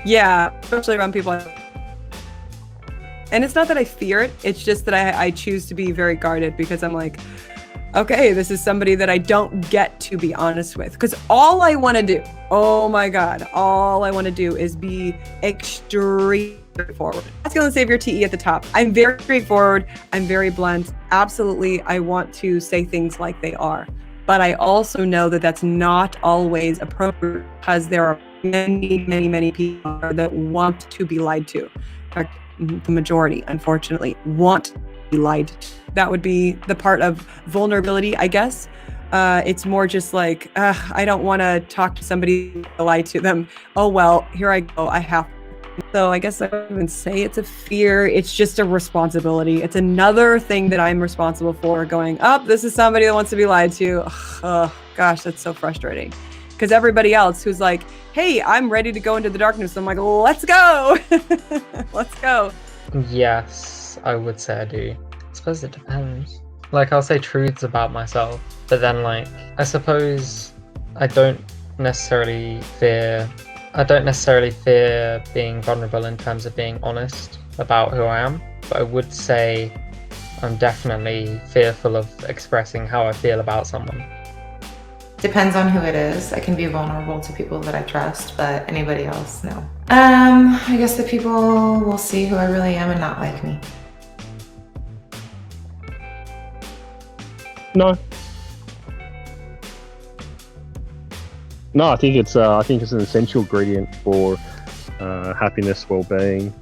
Yeah, especially around people. And it's not that I fear it. It's just that I choose to be very guarded because I'm like, okay, this is somebody that I don't get to be honest with. Because all I want to do, oh my God, all I want to do is be extremely straightforward. Masculine savior TE at the top. I'm very straightforward. I'm very blunt. Absolutely, I want to say things like they are. But I also know that that's not always appropriate because there are many, many, many people that want to be lied to. In fact, the majority, unfortunately, want to be lied to. That would be the part of vulnerability, I guess. It's more just like, I don't want to talk to somebody to lie to them. Oh, well, here I go. I have. So I guess I wouldn't even say it's a fear. It's just a responsibility. It's another thing that I'm responsible for going, this is somebody that wants to be lied to. Oh, gosh, that's so frustrating. Because everybody else who's like, hey, I'm ready to go into the darkness. I'm like, let's go. Let's go. Yes, I would say I do. I suppose it depends. Like, I'll say truths about myself, but then, like, I suppose I don't necessarily fear being vulnerable in terms of being honest about who I am, but I would say I'm definitely fearful of expressing how I feel about someone. Depends on who it is. I can be vulnerable to people that I trust, but anybody else, no. I guess the people will see who I really am and not like me. No. No, I think it's an essential ingredient for happiness, well-being.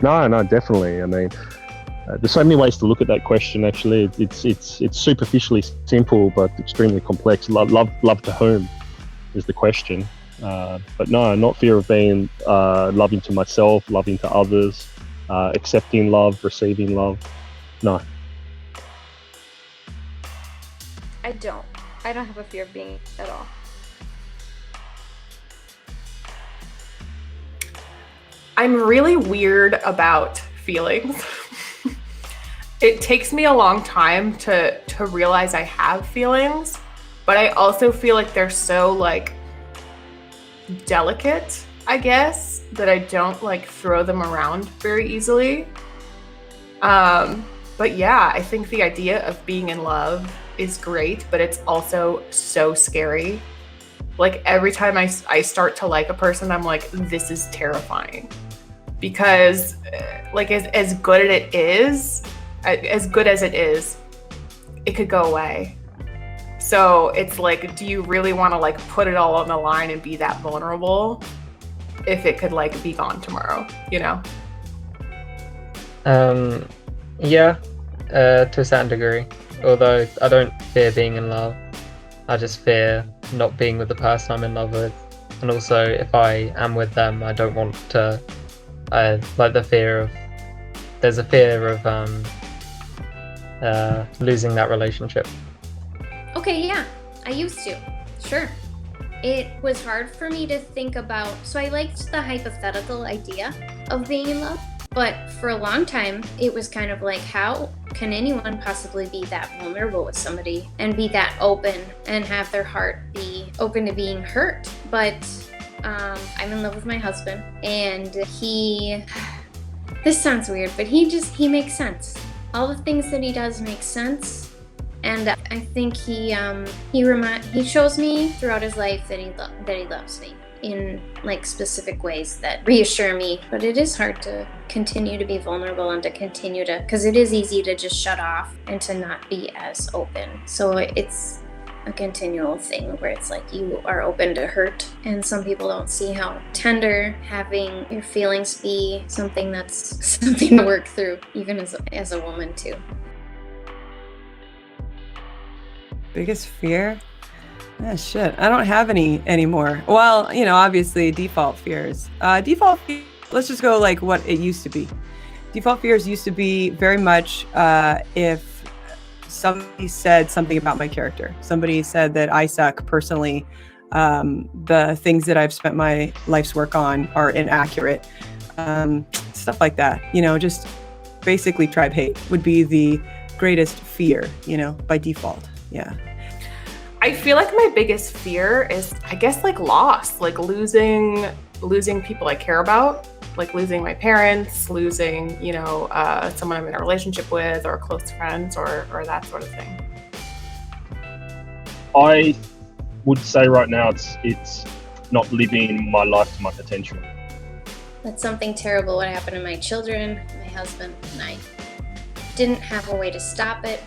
No, definitely. I mean, there's so many ways to look at that question. Actually, it's superficially simple but extremely complex. Love to whom is the question. But no, not fear of being loving to myself, loving to others, accepting love, receiving love. No. I don't have a fear of being at all. I'm really weird about feelings. It takes me a long time to realize I have feelings, but I also feel like they're so like delicate, I guess, that I don't like throw them around very easily. But yeah, I think the idea of being in love is great, but it's also so scary. Like every time I start to like a person, I'm like, this is terrifying. Because like as good as it is, it could go away. So it's like, do you really want to like put it all on the line and be that vulnerable if it could like be gone tomorrow, you know? Yeah, to a certain degree. Although I don't fear being in love, I just fear not being with the person I'm in love with. And also, if I am with them, I don't want to. There's a fear of losing that relationship. Okay, yeah, I used to. Sure. It was hard for me to think about, so I liked the hypothetical idea of being in love, but for a long time, it was kind of like, how can anyone possibly be that vulnerable with somebody and be that open and have their heart be open to being hurt? But I'm in love with my husband, and this sounds weird, but he makes sense. All the things that he does make sense. And I think he shows me throughout his life that he loves me in like specific ways that reassure me. But it is hard to continue to be vulnerable and to continue to, because it is easy to just shut off and to not be as open. So it's a continual thing where it's like you are open to hurt, and some people don't see how tender having your feelings be something that's something to work through, even as a woman too. Biggest fear? Shit, I don't have any anymore. Well, obviously default fears. Let's just go like what it used to be. Default fears used to be very much if somebody said something about my character. Somebody said that I suck personally. The things that I've spent my life's work on are inaccurate. Stuff like that. Just basically tribe hate would be the greatest fear, by default. Yeah. I feel like my biggest fear is, I guess, like loss, like losing losing people I care about, like losing my parents, losing, you know, someone I'm in a relationship with, or close friends, or that sort of thing. I would say right now it's not living my life to my potential. That something terrible would happen to my children, my husband, and I didn't have a way to stop it.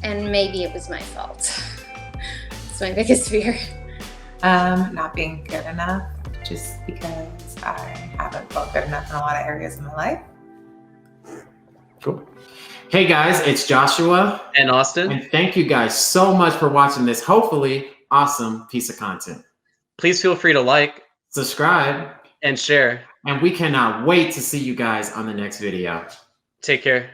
And maybe it was my fault. It's my biggest fear. Not being good enough, just because I haven't felt good enough in a lot of areas of my life. Cool. Hey guys, it's Joshua and Austin. And thank you guys so much for watching this hopefully awesome piece of content. Please feel free to like, subscribe, and share. And we cannot wait to see you guys on the next video. Take care.